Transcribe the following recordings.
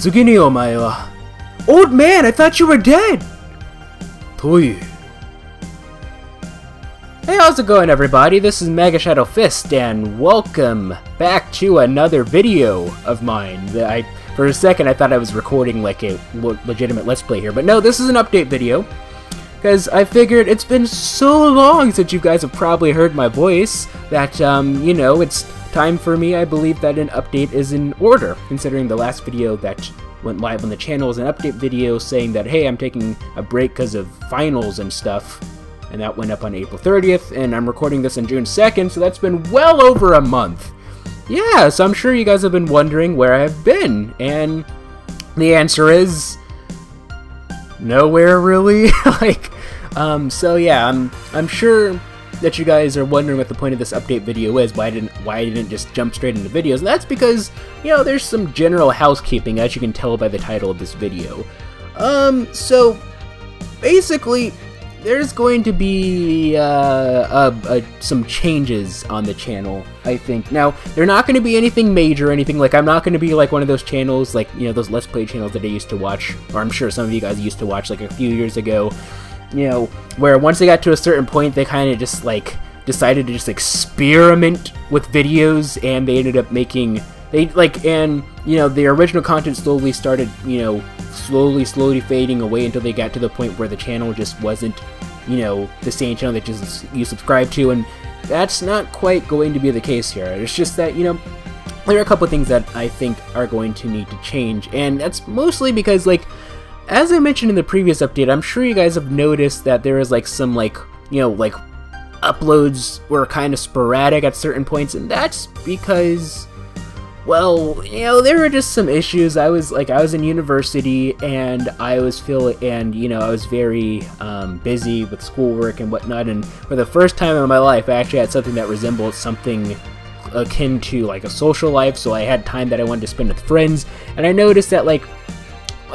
Tsugini omae wa. Old man, I thought you were dead! Toyu. Hey, how's it going, everybody? This is MegaShadowFist, and welcome back to another video of mine. For a second, I thought I was recording like a legitimate Let's Play here, but no, this is an update video. Because I figured it's been so long since you guys have probably heard my voice that, you know, it's time for me. I believe that an update is in order, considering the last video that went live on the channel is an update video saying that, hey, I'm taking a break because of finals and stuff. And that went up on April 30th, and I'm recording this on June 2nd, so that's been well over a month. Yeah, so I'm sure you guys have been wondering where I've been, and the answer is nowhere really. So yeah, I'm sure that you guys are wondering what the point of this update video is, why I didn't just jump straight into videos, and that's because, you know, there's some general housekeeping, as you can tell by the title of this video. So basically, there's going to be some changes on the channel, I think. Now, they're not going to be anything major or anything. Like, I'm not going to be like one of those channels, like, you know, those Let's Play channels that I used to watch, or I'm sure some of you guys used to watch like a few years ago, you know, where once they got to a certain point, they kind of just like decided to just experiment with videos, and they ended up making, and, you know, the original content slowly started, you know, slowly fading away until they got to the point where the channel just wasn't, you know, the same channel that just you subscribe to, and that's not quite going to be the case here. It's just that, you know, there are a couple things that I think are going to need to change, and that's mostly because, like, as I mentioned in the previous update, I'm sure you guys have noticed that there is, like, some, like, you know, like, uploads were kind of sporadic at certain points, and that's because, well, you know, there were just some issues. I was in university, and I was you know, I was very busy with schoolwork and whatnot, and for the first time in my life, I actually had something that resembled something akin to, like, a social life, so I had time that I wanted to spend with friends, and I noticed that, like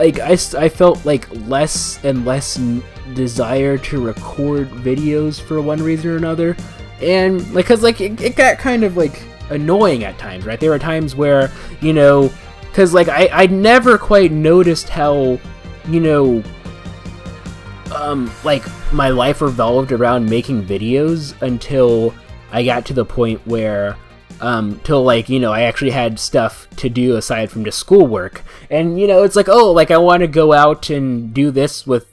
I felt, like, less and less desire to record videos for one reason or another, and, like, cause, like, it got kind of, like, annoying at times, right? There were times where, you know, because, like, I never quite noticed how, you know, like, my life revolved around making videos until I got to the point where, till, like, you know, I actually had stuff to do aside from just schoolwork, and, you know, it's like, oh, like, I want to go out and do this with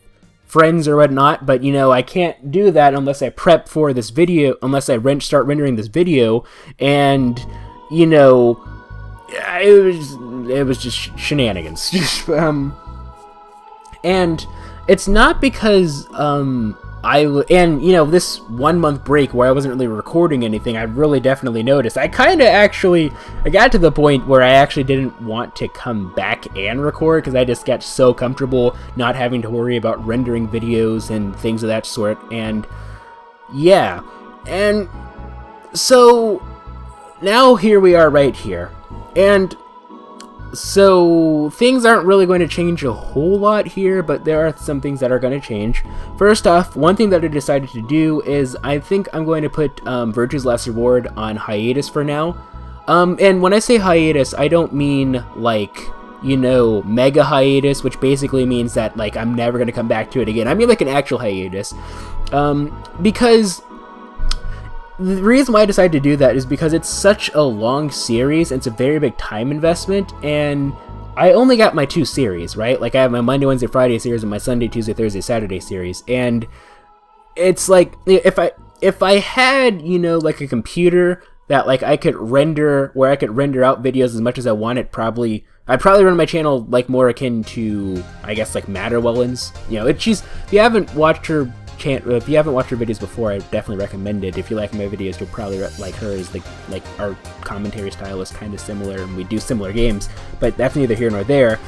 friends or whatnot, but, you know, I can't do that unless I prep for this video, unless I start rendering this video, and, you know, it was just shenanigans. And it's not because, and, you know, this 1 month break where I wasn't really recording anything, I really definitely noticed. I got to the point where I actually didn't want to come back and record, because I just got so comfortable not having to worry about rendering videos and things of that sort, and yeah. And so now here we are right here, and so things aren't really going to change a whole lot here, but there are some things that are going to change. First off, one thing that I decided to do is I think I'm going to put Virtue's Last Reward on hiatus for now. And when I say hiatus, I don't mean, like, you know, mega hiatus, which basically means that, like, I'm never going to come back to it again. I mean, like, an actual hiatus. Because the reason why I decided to do that is because it's such a long series, and it's a very big time investment, and I only got my 2 series, right? Like, I have my Monday, Wednesday, Friday series and my Sunday, Tuesday, Thursday, Saturday series, and it's like, if I had, you know, like, a computer that, like, I could render, where I could render out videos as much as I wanted, I'd probably run my channel, like, more akin to, I guess, like, Matterwellin's. You know, if you haven't watched her videos before, I definitely recommend it. If you like my videos, you'll probably like hers. Like our commentary style is kind of similar, and we do similar games, but that's neither here nor there.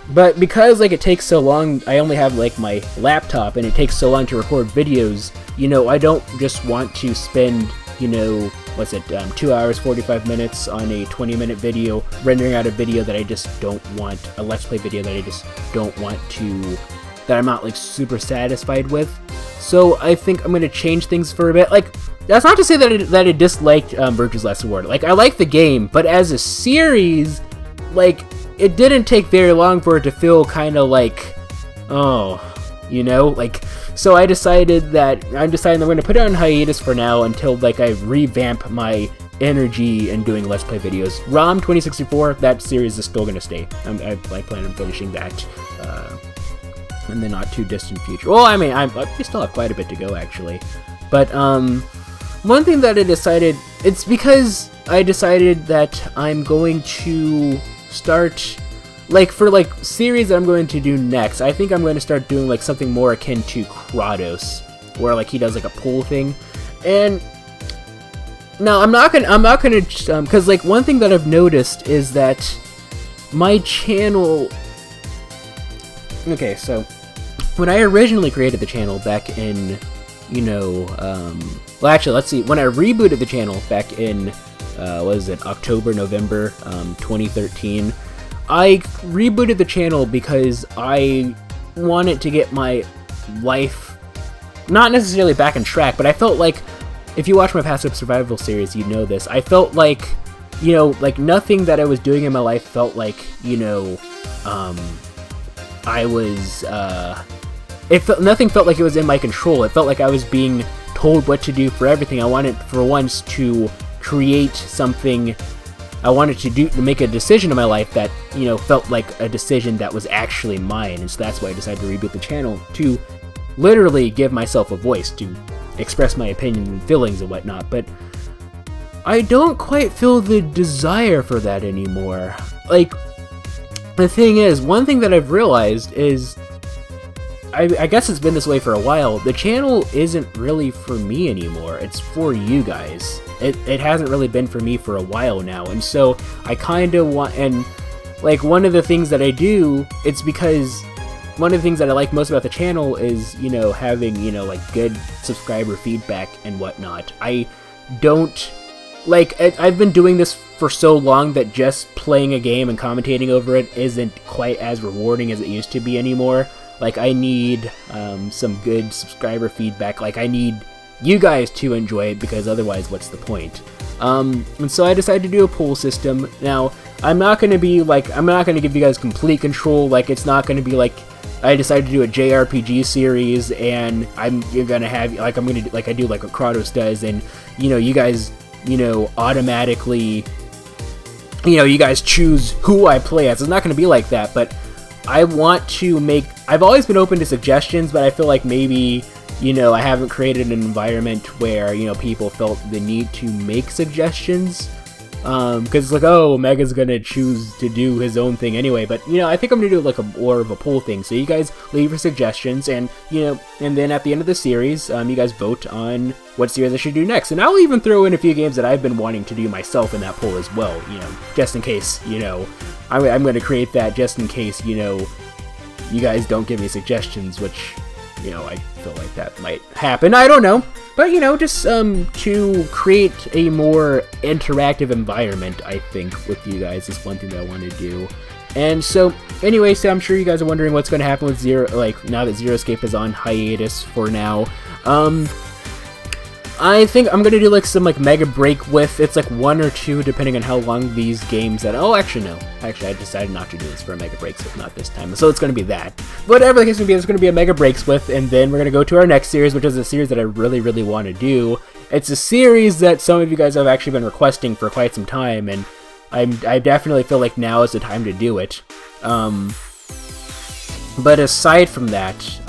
But because, like, it takes so long, I only have, like, my laptop, and it takes so long to record videos, you know, I don't just want to spend, you know, 2 hours, 45 minutes on a 20-minute video, rendering out a video that I just don't want, a Let's Play video that I just don't want to, that I'm not, like, super satisfied with. So I think I'm going to change things for a bit. Like, that's not to say that I disliked Virtue's Last Reward. Like, I like the game, but as a series, like, it didn't take very long for it to feel kind of like, oh, you know, like, so I decided that I'm going to put it on hiatus for now until like I revamp my energy in doing Let's Play videos. ROM 2064, that series is still going to stay. I plan on finishing that in the not too distant future. Well, I mean, we still have quite a bit to go actually, but one thing that I decided, it's because I decided that I'm going to start, like, for like series that I'm going to do next, I think I'm going to start doing like something more akin to Kratos, where like he does like a pull thing. And no, I'm not gonna because like one thing that I've noticed is that my channel, okay, so when I originally created the channel back in, you know, well actually, let's see, when I rebooted the channel back in what was it, October, November 2013, I rebooted the channel because I wanted to get my life, not necessarily back on track, but I felt like, if you watch my Passive Survival series, you know this, I felt like, you know, like nothing that I was doing in my life felt like, you know, I was, nothing felt like it was in my control. It felt like I was being told what to do for everything. I wanted, for once, to create something. I wanted to make a decision in my life that, you know, felt like a decision that was actually mine, and so that's why I decided to reboot the channel, to literally give myself a voice, to express my opinion and feelings and whatnot. But I don't quite feel the desire for that anymore. Like, the thing is, one thing that I've realized is, I guess it's been this way for a while, the channel isn't really for me anymore, it's for you guys. It hasn't really been for me for a while now, and so I kind of want, and like one of the things that I do, it's because one of the things that I like most about the channel is, you know, having, you know, like good subscriber feedback and whatnot. I don't, like, I've been doing this for so long that just playing a game and commentating over it isn't quite as rewarding as it used to be anymore. Like, I need some good subscriber feedback. Like, I need you guys to enjoy it, because otherwise, what's the point? And so I decided to do a poll system. Now, I'm not going to be, like, I'm not going to give you guys complete control. Like, it's not going to be like, I decided to do a JRPG series, and you're going to have, like, I'm going to, like, I do, like, what Kratos does, and, you know, you guys, you know, automatically, you know, you guys choose who I play as. It's not going to be like that, but I want to make, I've always been open to suggestions, but I feel like maybe, you know, I haven't created an environment where, you know, people felt the need to make suggestions, because it's like, oh, Mega's gonna choose to do his own thing anyway. But, you know, I think I'm gonna do like more of a poll thing, so you guys leave your suggestions, and, you know, and then at the end of the series, you guys vote on what series I should do next, and I'll even throw in a few games that I've been wanting to do myself in that poll as well, you know, just in case, you know, I'm gonna create that just in case, you know, you guys don't give me suggestions, which, you know, I feel like that might happen, I don't know. But, you know, just to create a more interactive environment, I think, with you guys is one thing that I want to do. And so, anyway, so I'm sure you guys are wondering what's going to happen with Zero, like, now that Zero Escape is on hiatus for now. I think I'm going to do, like, some, like, Mega Break with, it's, like, 1 or 2, depending on how long these games that, oh, actually, no. Actually, I decided not to do this for a Mega Breaks with, not this time. So it's going to be that. Whatever the case may be, it's going to be a Mega Breaks with, and then we're going to go to our next series, which is a series that I really, really want to do. It's a series that some of you guys have actually been requesting for quite some time, and I definitely feel like now is the time to do it. But aside from that,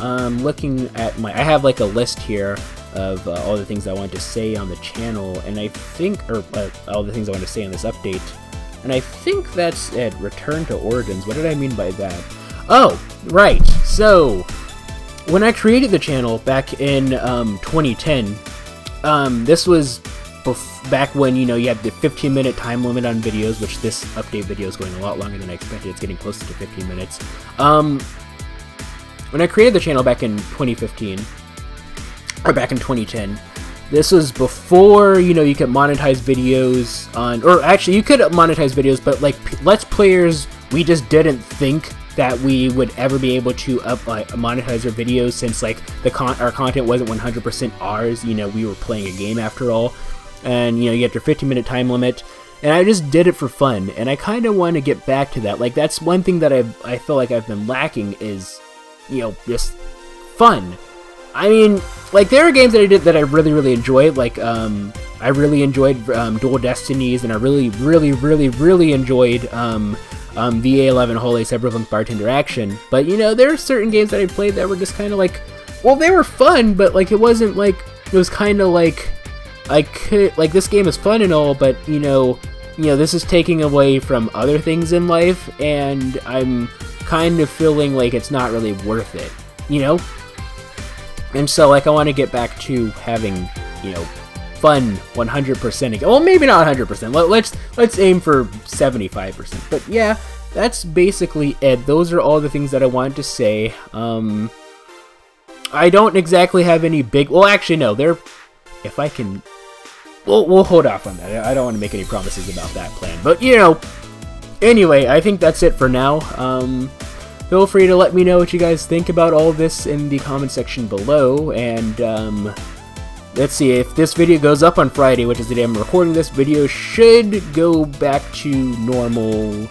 looking at I have, like, a list here of all the things I want to say on the channel, and I think, or all the things I want to say on this update, and I think that's it. Return to Origins. What did I mean by that? Oh, right. So, when I created the channel back in 2010, this was back when, you know, you had the 15-minute time limit on videos, which this update video is going a lot longer than I expected. It's getting closer to 15 minutes. When I created the channel back in 2015, or back in 2010, this was before, you know, you could monetize videos on, or actually you could monetize videos, but like Let's Players, we just didn't think that we would ever be able to monetize our videos, since like our content wasn't 100% ours. You know, we were playing a game after all, and, you know, you have your 15-minute time limit. and I just did it for fun, and I kind of want to get back to that. Like, that's one thing that I feel like I've been lacking is, you know, just fun. I mean, like, there are games that I did that I really enjoyed, like, I really enjoyed Dual Destinies, and I really enjoyed VA11 Holy Cyberpunk Bartender Action. But, you know, there are certain games that I played that were just kind of like, well, they were fun, but, like, it wasn't like, it was kind of like, this game is fun and all, but, you know, this is taking away from other things in life, and I'm kind of feeling like it's not really worth it, you know? And so, like, I want to get back to having, you know, fun 100% again. Well, maybe not 100%. Let's aim for 75%. But yeah, that's basically it. Those are all the things that I wanted to say. I don't exactly have any big... Well, actually, no. If I can... We'll hold off on that. I don't want to make any promises about that plan. But, you know... Anyway, I think that's it for now. Feel free to let me know what you guys think about all this in the comment section below. And, let's see, if this video goes up on Friday, which is the day I'm recording this, video should go back to normal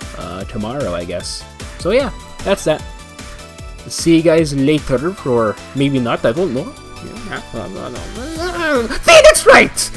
tomorrow, I guess. So yeah, that's that. See you guys later, or maybe not, I don't know. See, that's right!